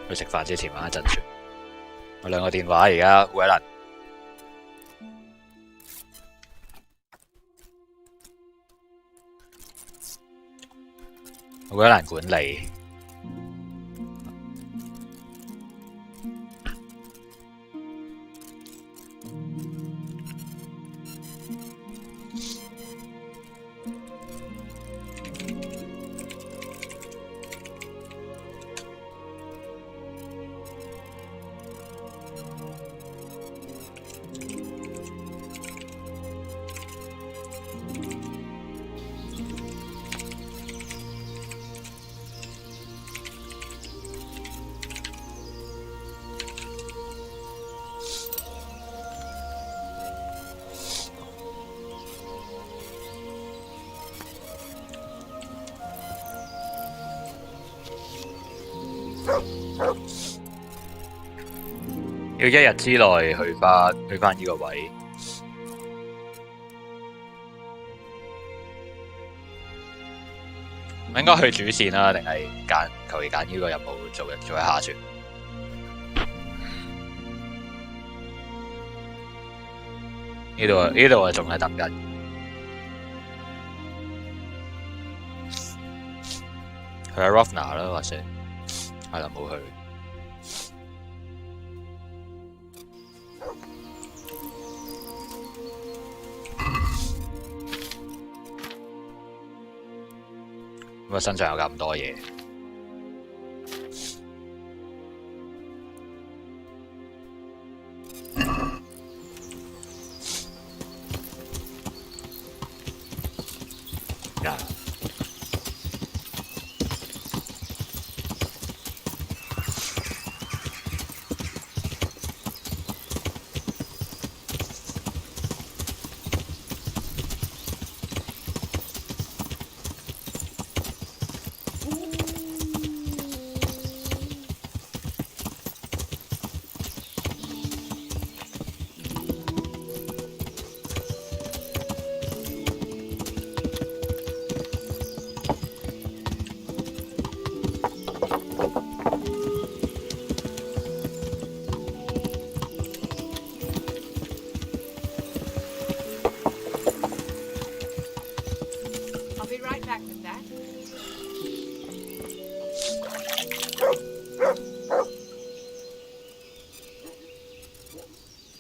去食飯之前玩一陣算。我兩個電話而家好難，好難管理。要一日之內去返呢個位，我應該去主線啦，定係求其揀呢個任務做一下算。呢度我仲係等緊，去下 Rovna 啦，或者係啦，冇去。咁啊，身上有咁多嘢，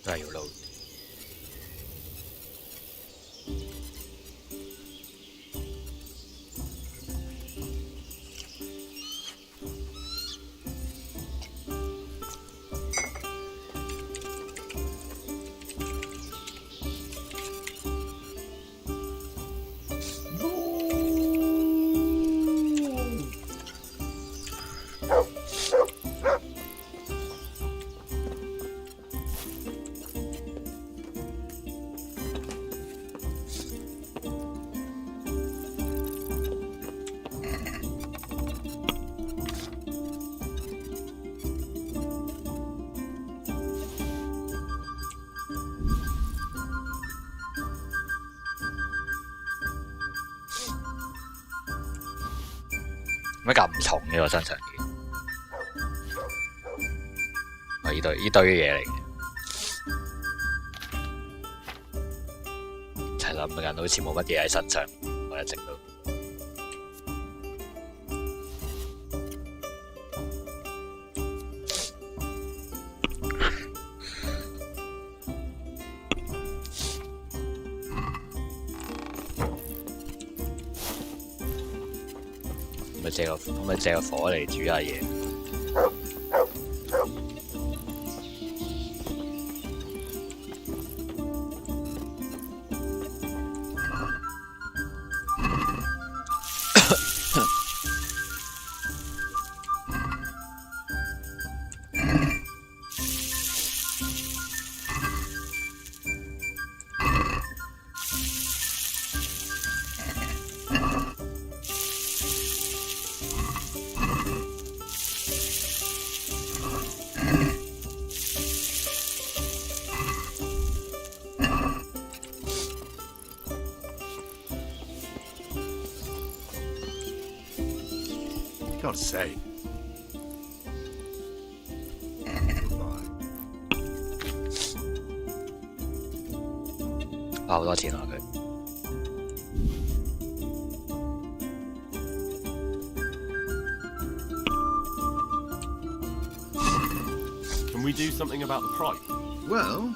都係要撈。乜咁重嘅我身上嘅？啊！呢堆嘢嚟嘅，係諗緊好似冇乜嘢喺身上，我一直都。咁咪借個火嚟煮下嘢。Gotta say, 花好多錢啊佢。Can we do something about the price? Well,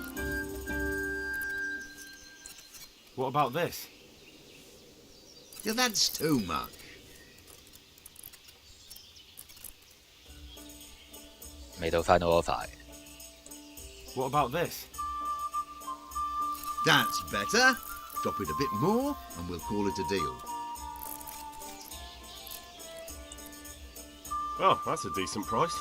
What about this? yeah, that's too much. 未到 final offer。 What about this? That's better. Drop it a bit more and we'll call it a deal. Oh, that's a decent price.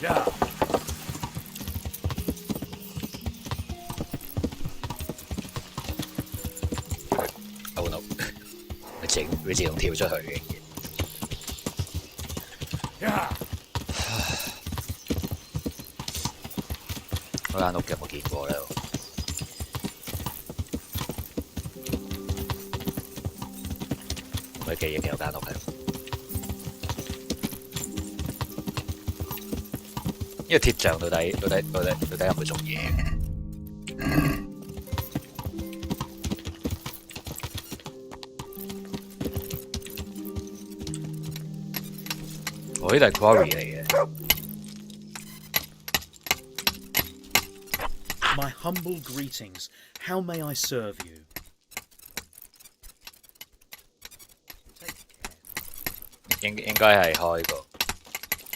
Yeah. Oh no！ 佢自動跳出去嘅。Yeah. 嗰間屋有冇見過咧？我記憶有間屋係。呢個鐵像到底有冇做嘢嘅？我呢度係 quarry 嚟嘅。My humble greetings. How may I serve you? 應該係開個，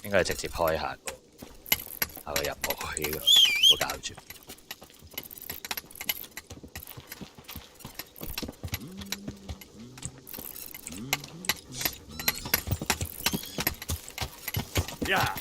應該係直接開下個任務呢個，唔好搞住。Yeah.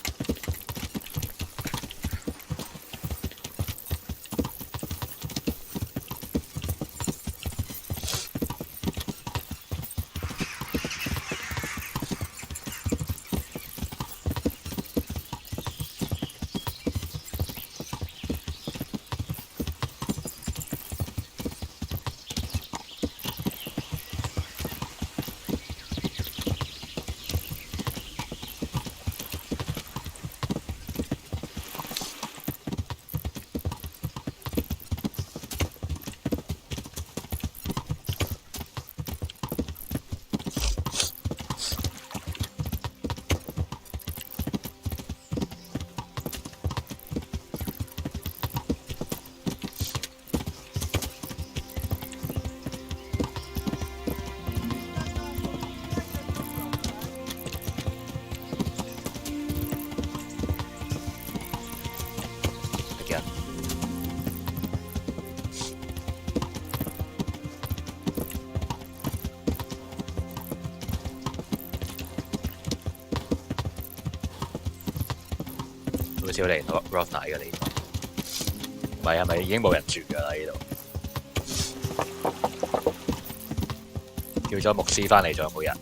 少嚟 Rock 奶嘅地方。唔係咪已經冇人住㗎啦？呢度叫咗牧師翻嚟，仲有冇人？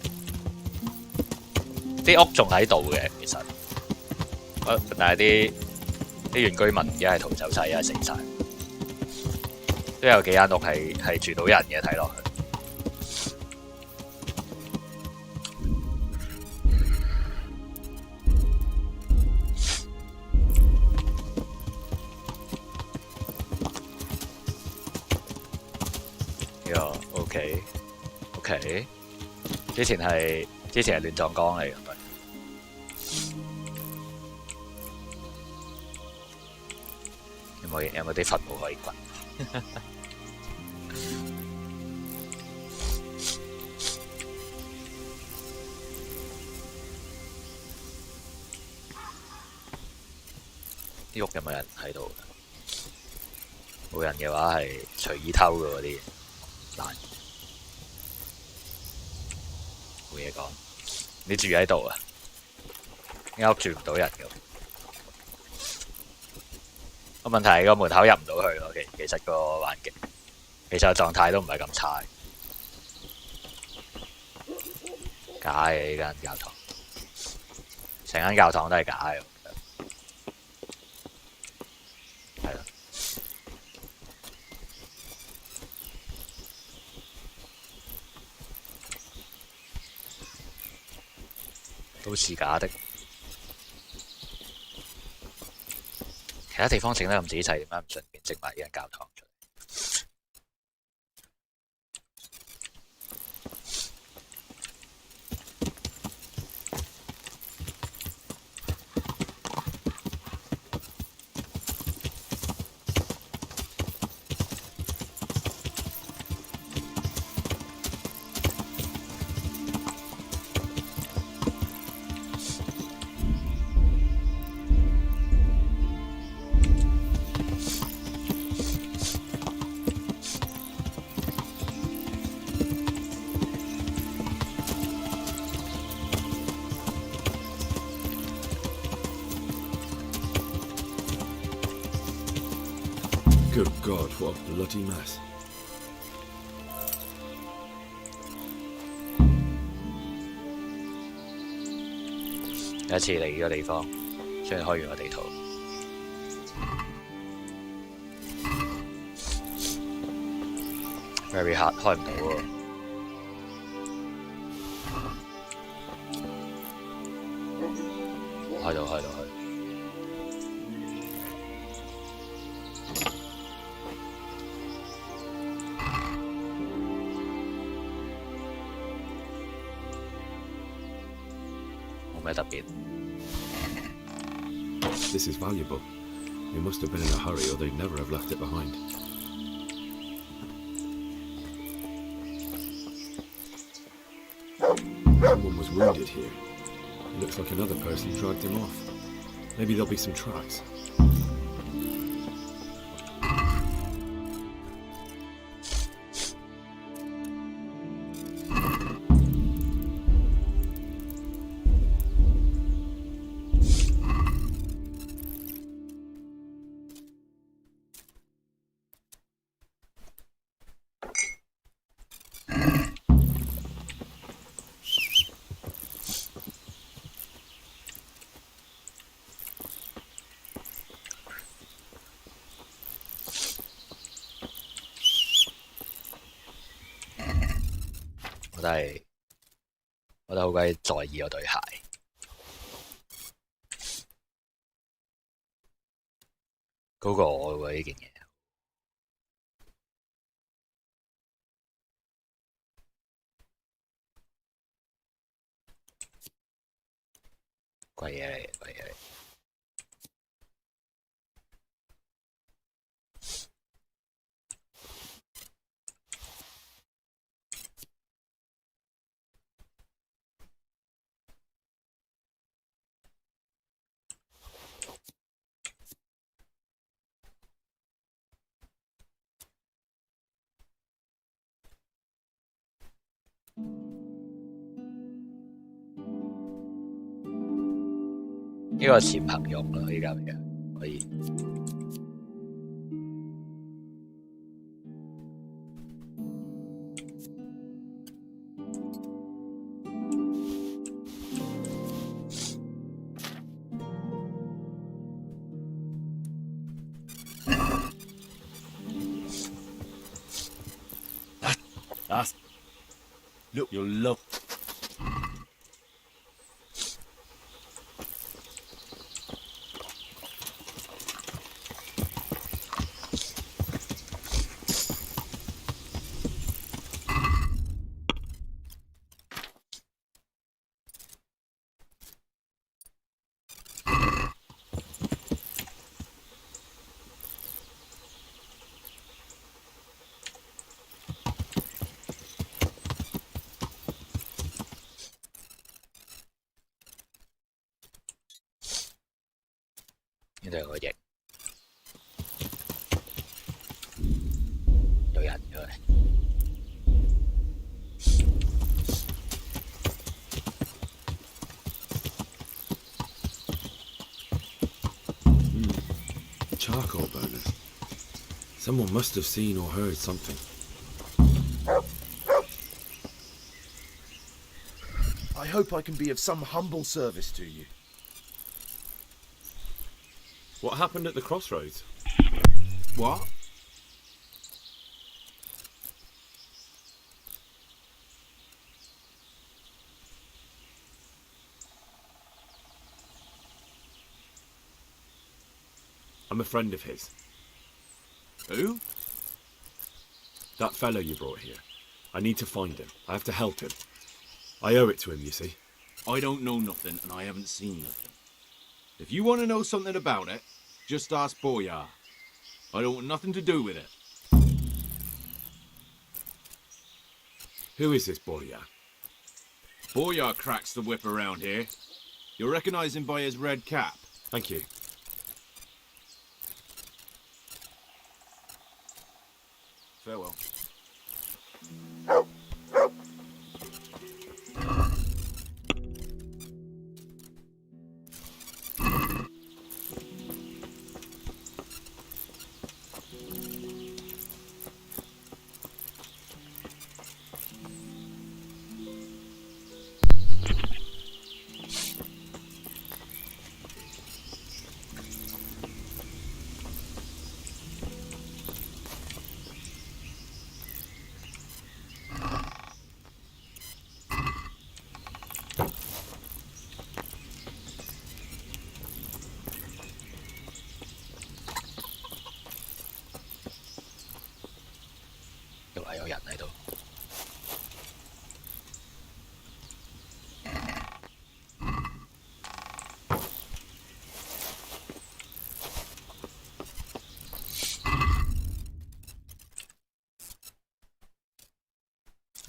啲屋仲喺度嘅，其實，但係啲原居民而家係逃走晒，而家死晒。都有幾間屋係住到人嘅，睇落去。OK， 之前係亂葬崗嚟嘅，有冇啲墳墓可以掘？啲屋有冇人喺度？冇人嘅話係隨意偷嘅嗰啲，難。冇嘢講，你住喺度啊？間屋住唔到人嘅。個問題係個門口入唔到去咯。其實個環境，其實個狀態都唔係咁差。假嘅呢間教堂，成間教堂都係假嘅。係啦。都是假的。其他地方整得咁仔細，點解唔順便整埋呢間教堂出嚟？Good God, what a bloody mess. 有一次嚟呢個地方，雖然開完個地圖，very hard 開唔到喎。開到。This is valuable. They must have been in a hurry or they'd never have left it behind. Someone was wounded here. It looks like another person dragged him off. Maybe there'll be some tracks.我都好鬼在意我對鞋，高過我喎呢件嘢。貴嘢嚟，貴嘢嚟。呢個潛行用咯，呢嚿嘢可以。That's... Look, you'll love...呢度有個翼，有人嘅。Charcoal burners. Someone must have seen or heard something. I hope I can be of some humble service to you. What happened at the crossroads? What? I'm a friend of his. Who? That fellow you brought here. I need to find him. I have to help him. I owe it to him, you see. I don't know nothing, and I haven't seen nothing. If you want to know something about it, just ask Boyar. I don't want nothing to do with it. Who is this Boyar? Boyar cracks the whip around here. You'll recognise him by his red cap. Thank you. Farewell.有人喺度。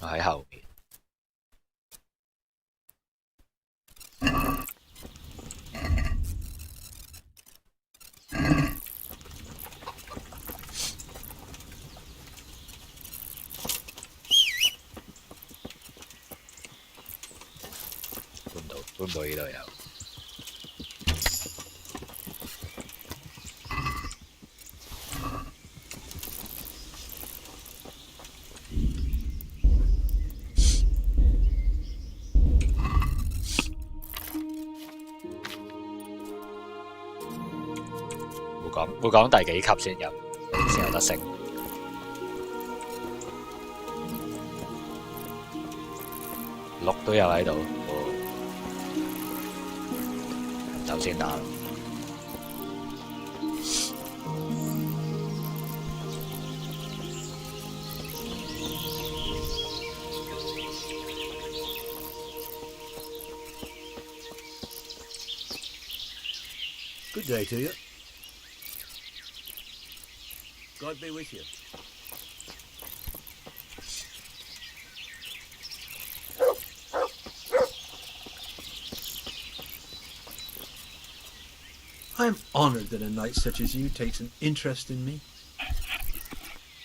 我喺後面。搬到呢度有。會講第幾級先有得升。6都有喺度。頭先打。Good day to you. God be with you. I'm honoured that a knight such as you takes an interest in me.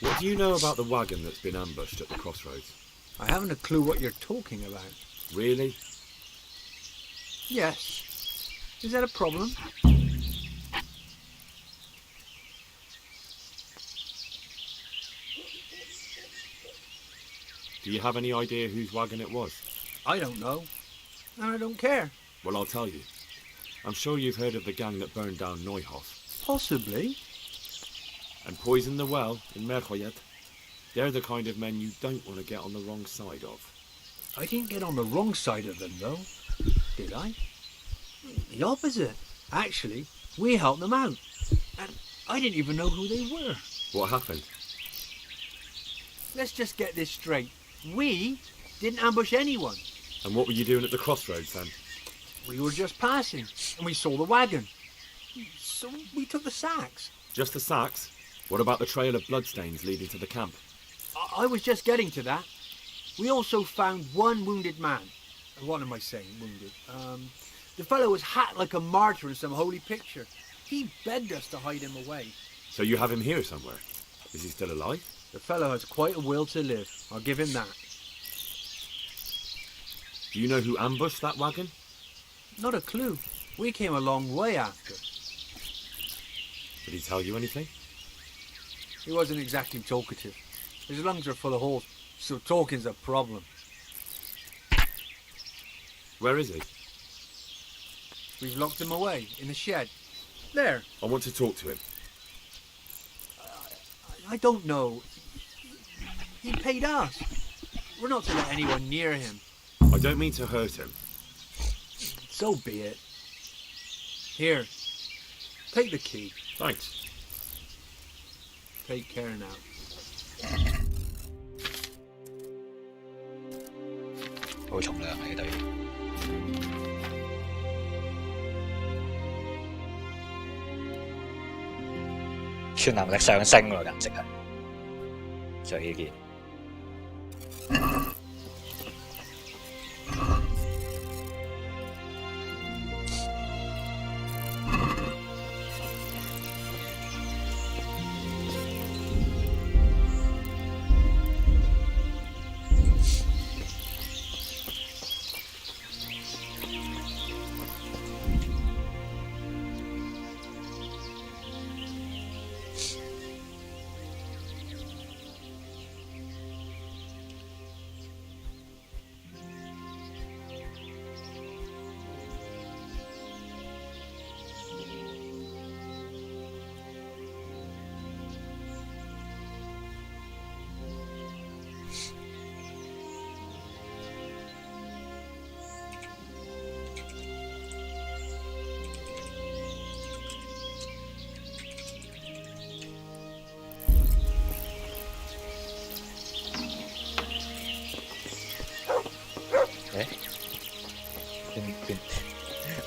What do you know about the wagon that's been ambushed at the crossroads? I haven't a clue what you're talking about. Really? Yes. Is that a problem? Do you have any idea whose wagon it was? I don't know. And I don't care. Well, I'll tell you. I'm sure you've heard of the gang that burned down Neuhof Possibly. and poisoned the well in Merchoyet. They're the kind of men you don't want to get on the wrong side of. I didn't get on the wrong side of them, though. Did I? The opposite. Actually, we helped them out. And I didn't even know who they were. What happened? Let's just get this straight. We didn't ambush anyone. And what were you doing at the crossroads then? We were just passing, and we saw the wagon. So we took the sacks. Just the sacks? What about the trail of bloodstains leading to the camp? I was just getting to that. We also found one wounded man. What am I saying, wounded? The fellow was hacked like a martyr in some holy picture. He begged us to hide him away. So you have him here somewhere? Is he still alive? The fellow has quite a will to live. I'll give him that. Do you know who ambushed that wagon? Not a clue. We came a long way after. Did he tell you anything? He wasn't exactly talkative. His lungs are full of holes, so talking's a problem. Where is he? We've locked him away in the shed. There. I want to talk to him. I don't know. He paid us. We're not to let anyone near him. I don't mean to hurt him. So be it. Here. Take the key. Thanks. Take care now. 好重量嚟對。全能力上升喎，簡直係。着呢件。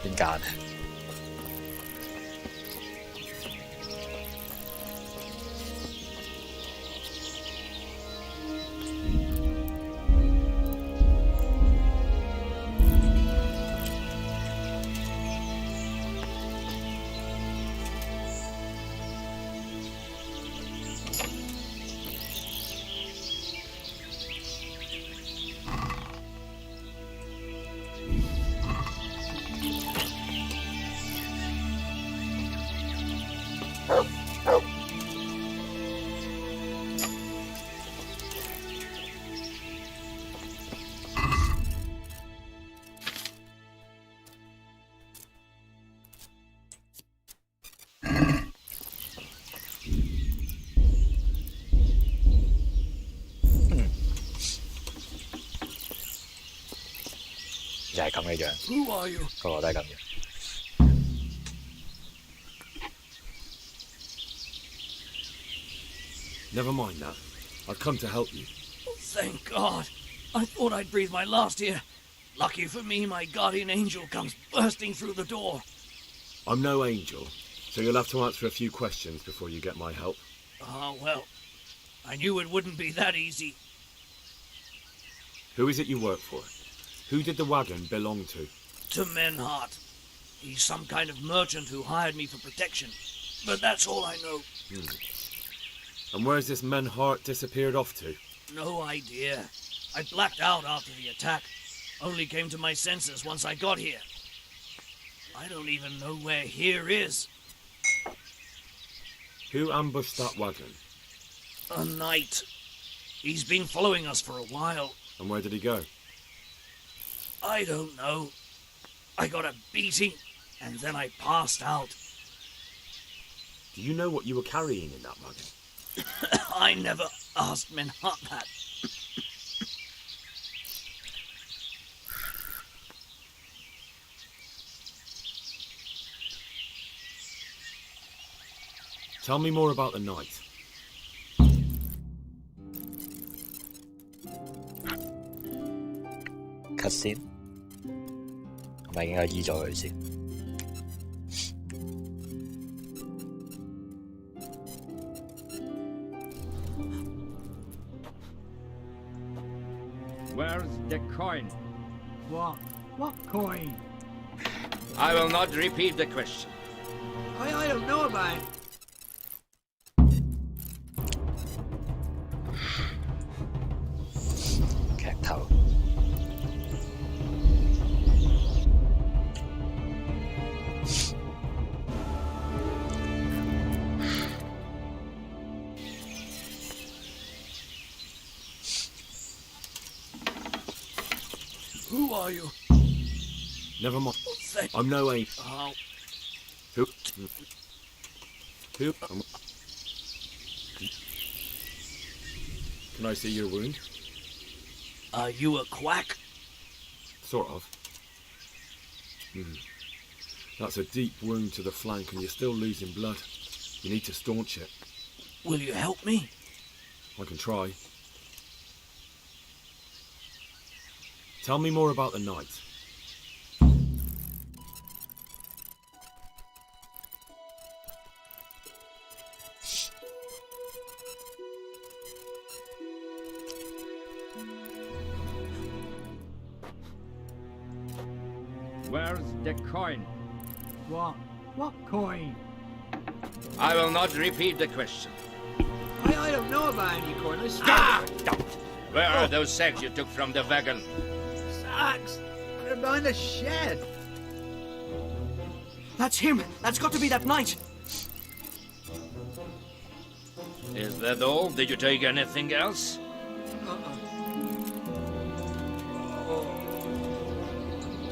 邊間？就係咁嘅樣， Who are you? 個個都係咁樣。Never mind that. I've come to help you. Thank God. I thought I'd breathe my last here. Lucky for me, my guardian angel comes bursting through the door. I'm no angel, so you'll have to answer a few questions before you get my help. Ah, well, I knew it wouldn't be that easy. Who is it you work for? Who did the wagon belong to? To Menhart. He's some kind of merchant who hired me for protection. But that's all I know. And where's this Menhart disappeared off to? No idea. I blacked out after the attack. Only came to my senses once I got here. I don't even know where here is. Who ambushed that wagon? A knight. He's been following us for a while. And where did he go? I don't know. I got a beating, and then I passed out. Do you know what you were carrying in that wagon? I never asked Menhut that. Tell me more about the night. cut 先，係咪應該醫咗佢先？ Where's the coin? What? What coin? I will not repeat the question. I don't know about it. Who are you? Never mind. Thank I'm no aid. Oh, Who? Can I see your wound? are you a quack? Sort of. That's a deep wound to the flank and you're still losing blood. You need to staunch it. Will you help me? I can try. Tell me more about the night. Where's the coin? What? What coin? I will not repeat the question. I don't know about any coin. I Ah! Where are those sacks you took from the wagon? Sacks. They're behind the shed. That's him. That's got to be that knight. Is that all? Did you take anything else?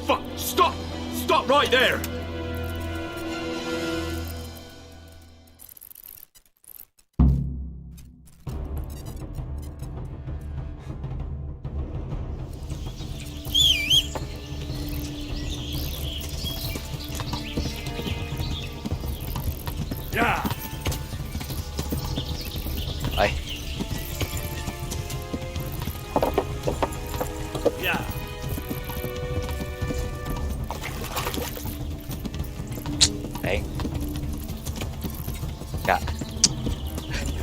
Fuck! Stop! Stop right there! Yeah. 係 Yeah. 誒，呀！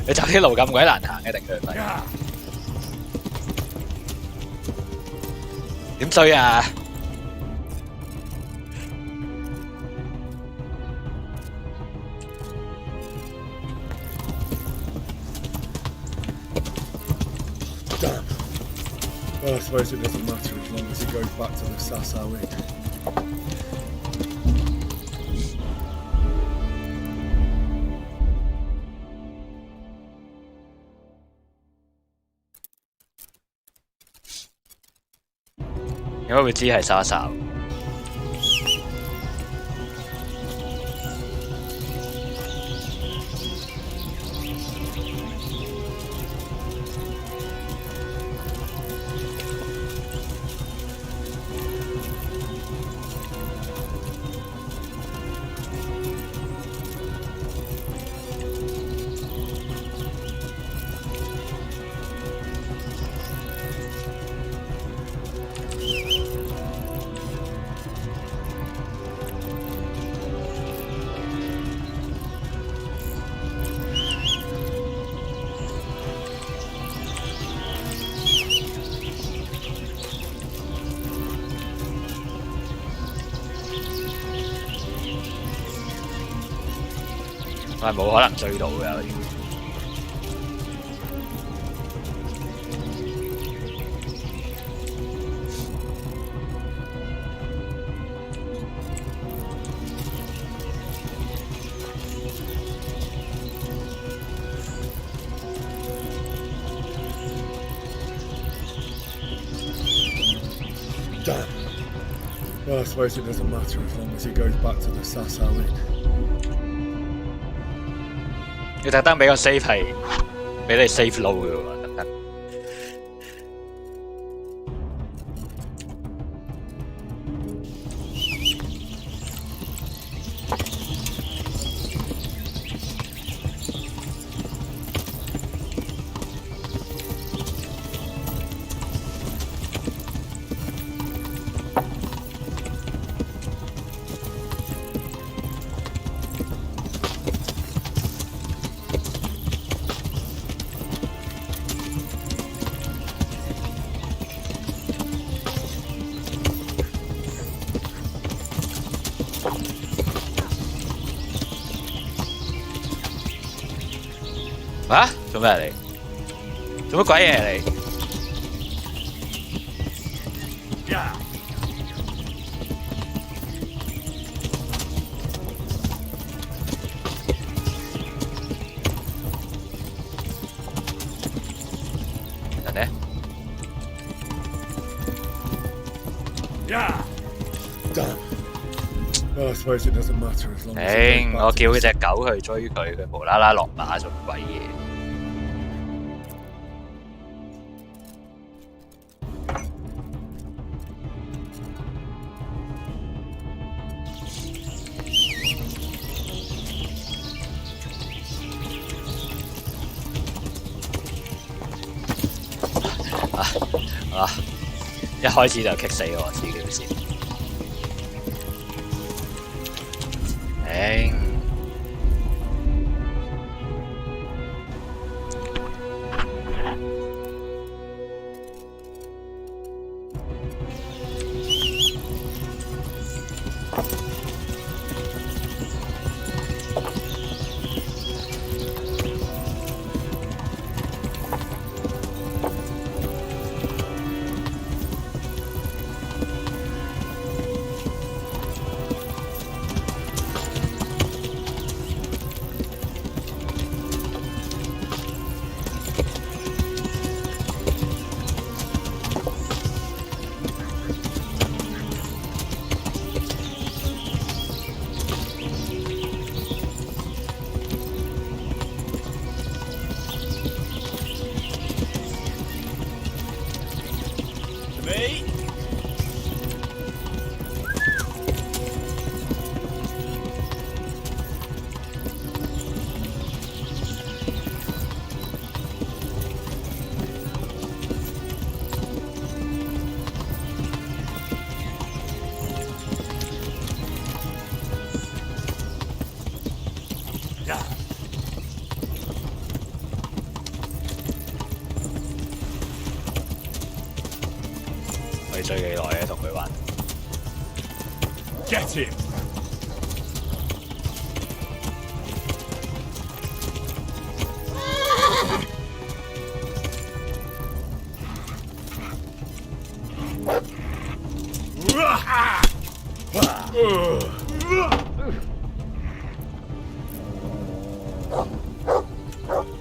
你走啲路咁鬼難行嘅，定佢咪？ 點衰啊？ Damn. Well, I suppose it doesn't matter as long as he goes back to the Sasau Inn.應該會知係沙哨。係冇可能追到嘅。Well, I suppose it doesn't matter as long as he goes back to the Sasau Inn. 要特登俾個 save 係俾你 save low 嘅喎，特登。啊？做咩啊你？做乜鬼嘢啊你？人呢？ Damn. Well, I suppose it doesn't matter as long as he 頂！ goes 我 back 叫 to 嗰 the 只狗去追佢，佢無啦啦落馬做鬼嘢。一開始就棘死我，黐條線。頂！你追幾耐啊？同佢玩。Get him!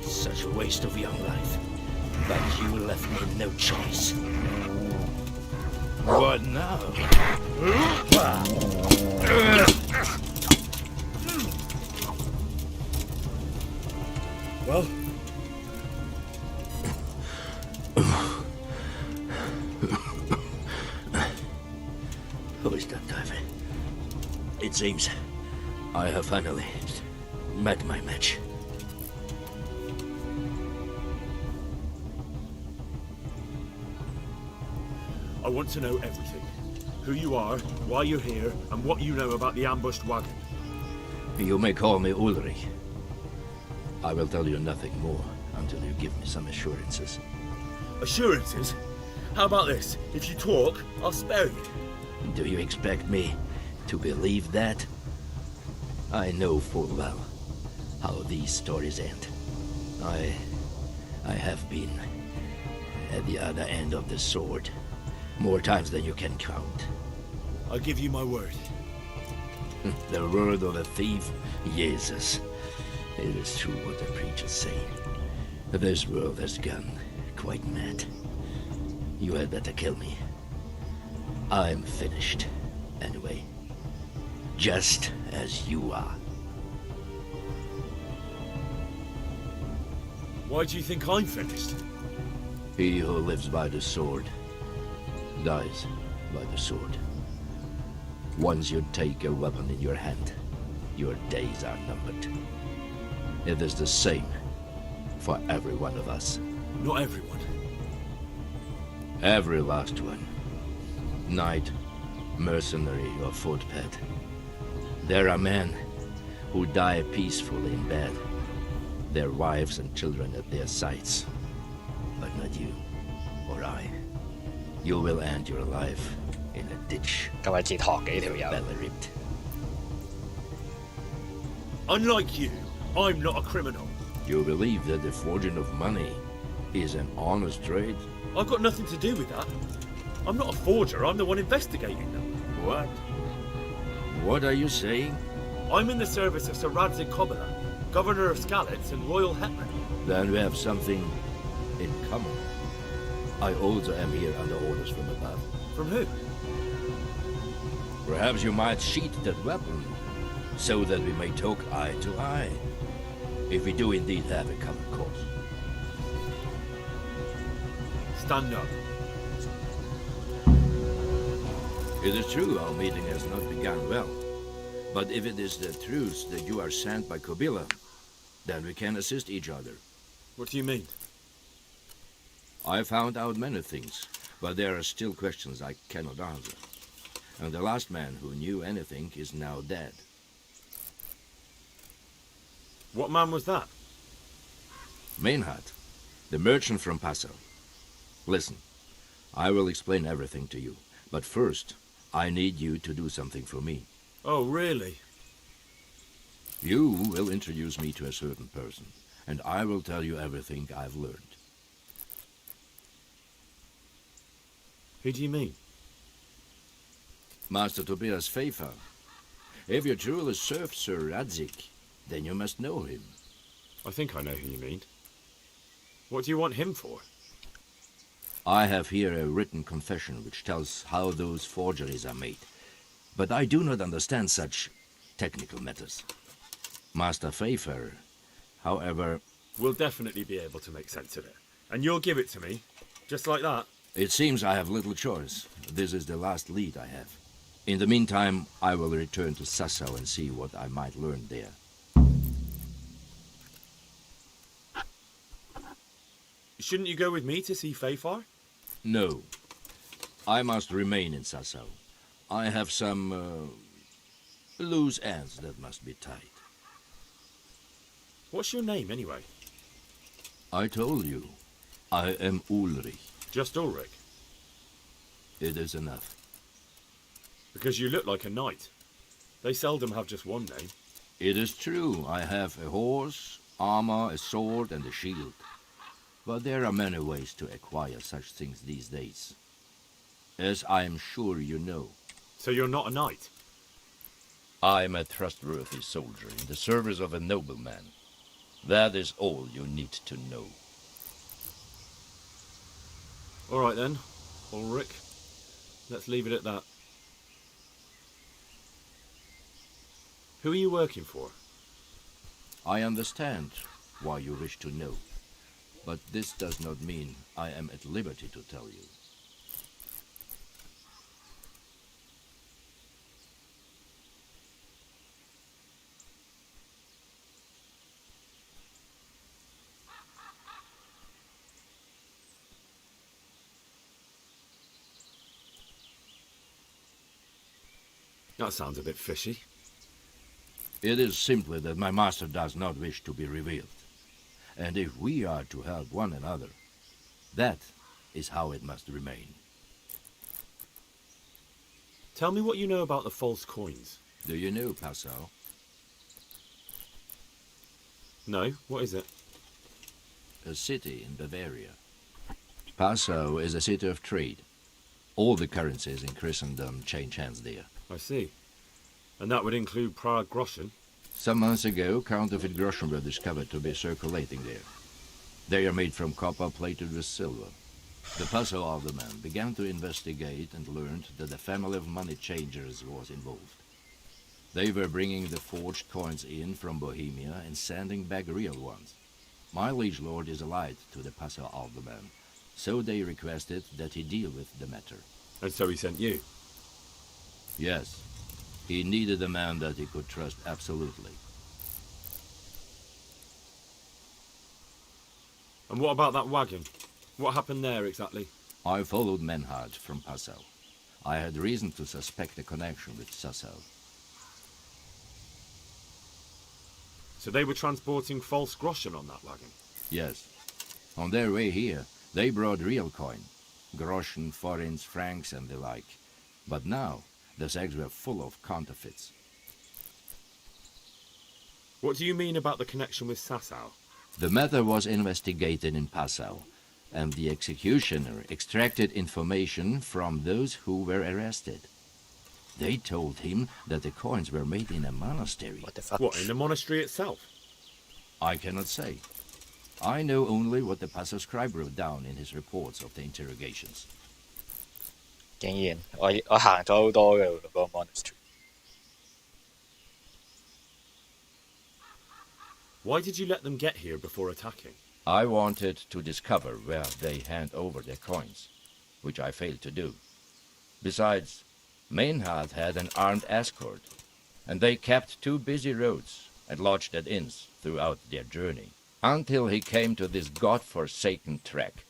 Such a waste of young life. But you left me no choice. What now? Well, Who is that diver? It seems I have finally met my match. I want to know everything. Who you are, why you're here, and what you know about the ambushed wagon. You may call me Ulrich. I will tell you nothing more until you give me some assurances. Assurances? How about this? If you talk, I'll spare you. Do you expect me to believe that? I know full well how these stories end. I have been at the other end of the sword more times than you can count. I'll give you my word. The word of a thief? Jesus. It is true what the preachers say. This world has gone quite mad. You had better kill me. I'm finished. Anyway, just as you are. Why do you think I'm finished? He who lives by the sword dies by the sword. Once you take a weapon in your hand, your days are numbered. It is the same for every one of us. Not everyone. Every last one. Knight, mercenary, or footpad. There are men who die peacefully in bed, their wives and children at their sides. But not you, or I. You will end your life in a ditch, 今日哲學嘅呢條友， belly ripped. Unlike you, I'm not a criminal. You believe that the forging of money is an honest trade? I've got nothing to do with that. I'm not a forger, I'm the one investigating them. What? What are you saying? I'm in the service of Sir Radzig Kobyla, Governor of Skalitz and Royal Hetman. Then we have something in common. I also am here under orders from above. From who? Perhaps you might sheath that weapon, so that we may talk eye to eye, if we do indeed have a common cause. Stand up. It is true our meeting has not begun well, but if it is the truth that you are sent by Kobyla, then we can assist each other. What do you mean? I found out many things, but there are still questions I cannot answer. And the last man who knew anything is now dead. What man was that? Mainhard, the merchant from Passau. Listen, I will explain everything to you, but first, I need you to do something for me. Oh, really? You will introduce me to a certain person, and I will tell you everything I've learned. Who do you mean? Master Tobias Pfeiffer. If you truly serve Sir Radzig, then you must know him. I think I know who you mean. What do you want him for? I have here a written confession which tells how those forgeries are made, but I do not understand such technical matters. Master Pfeiffer, however... We'll definitely be able to make sense of it. And you'll give it to me, just like that. It seems I have little choice. This is the last lead I have. In the meantime, I will return to Sassau and see what I might learn there. Shouldn't you go with me to see Pfeiffer? No. I must remain in Sassau. I have some loose ends that must be tied. What's your name, anyway? I told you. I am Ulrich. Just Ulrich? It is enough. Because you look like a knight. They seldom have just one name. It is true. I have a horse, armor, a sword, and a shield. But there are many ways to acquire such things these days. As I am sure you know. So you're not a knight? I am a trustworthy soldier in the service of a nobleman. That is all you need to know. All right then, Ulrich. Let's leave it at that. Who are you working for? I understand why you wish to know. But this does not mean I am at liberty to tell you. That sounds a bit fishy. It is simply that my master does not wish to be revealed. And if we are to help one another, that is how it must remain. Tell me what you know about the false coins. Do you know Passau? No, what is it? A city in Bavaria. Passau is a city of trade. All the currencies in Christendom change hands there. I see. And that would include Prague groschen? Some months ago, counterfeit groschen were discovered to be circulating there. They are made from copper plated with silver. The puzzle alderman began to investigate and learned that a family of money changers was involved. They were bringing the forged coins in from Bohemia and sending back real ones. My liege lord is allied to the puzzle alderman, so they requested that he deal with the matter. And so he sent you? Yes, he needed a man that he could trust absolutely. And what about that wagon? What happened there exactly? I followed Menhard from Passau. I had reason to suspect a connection with Sassau. So they were transporting false groschen on that wagon? Yes. On their way here, they brought real coin. Groschen, forints, francs and the like. But now, the sacks were full of counterfeits. What do you mean about the connection with Sassau? The matter was investigated in Passau, and the executioner extracted information from those who were arrested. They told him that the coins were made in a monastery. What the fuck? What, in the monastery itself? I cannot say. I know only what the Passau scribe wrote down in his reports of the interrogations. 竟然我行咗好多嘅嗰個 monastery。Why did you let them get here before attacking? I wanted to discover where they hand over their coins, which I failed to do. Besides, Maynard had an armed escort, and they kept two busy roads and lodged at inns throughout their journey, until he came to this god-forsaken track.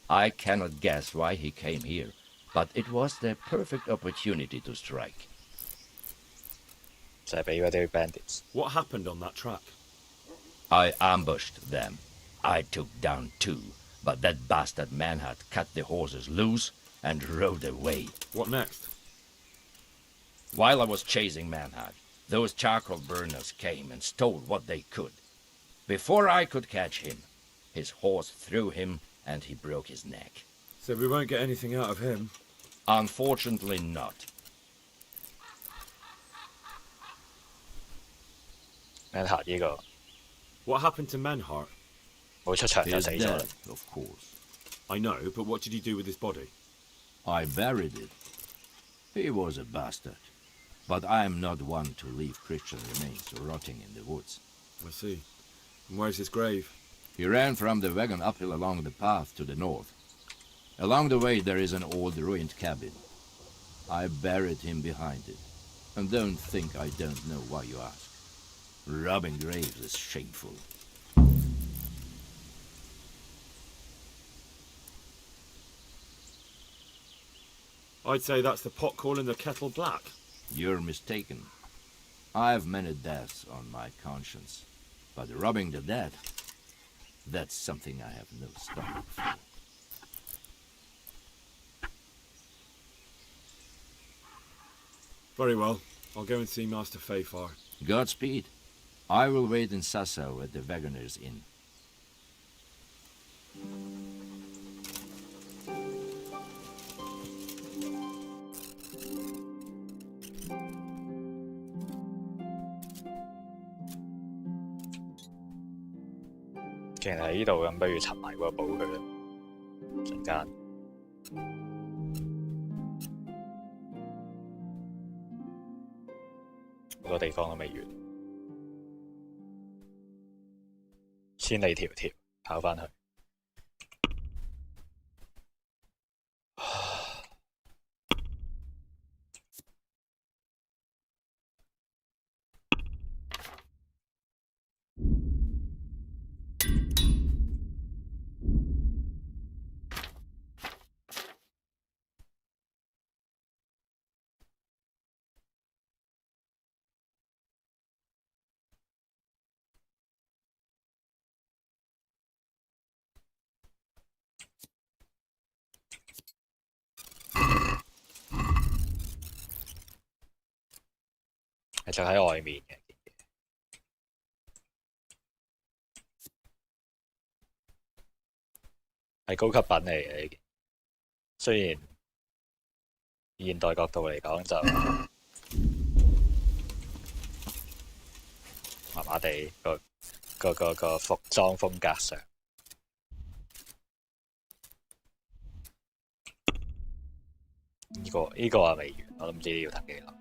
I cannot guess why he came here, but it was the perfect opportunity to strike. 就係俾嗰啲 bandits。 What happened on that track? I ambushed them. I took down two, but that bastard Manhart cut the horses loose and rode away. What next? While I was chasing Manhart, those charcoal burners came and stole what they could. Before I could catch him, his horse threw him and he broke his neck. So we won't get anything out of him. Unfortunately not. Manhart 呢個 What happened to Menhart? 冇出場 He 就 is 死咗啦 dead,。of course. I know, but what did you do with his body? I buried it. He was a bastard. But I am not one to leave Christian remains rotting in the woods. I see. And where's his grave? He ran from the wagon uphill along the path to the north. Along the way there is an old ruined cabin. I buried him behind it. And don't think I don't know why you ask. Robbing graves is shameful. I'd say that's the pot calling the kettle black. You're mistaken. I have many deaths on my conscience. But robbing the dead, that's something I have no stomach for. Very well. I'll go and see Master Fayfar. Godspeed. I will wait in Sassau at the Wagoner's Inn.既然喺呢度咁，不如尋埋個寶佢啦。陣間好多地方都未完，千里迢迢跑返去。就喺外面嘅，係高級品嚟嘅呢件。雖然現代角度嚟講就麻麻地個服裝風格上，呢個未完，我都唔知要等幾耐。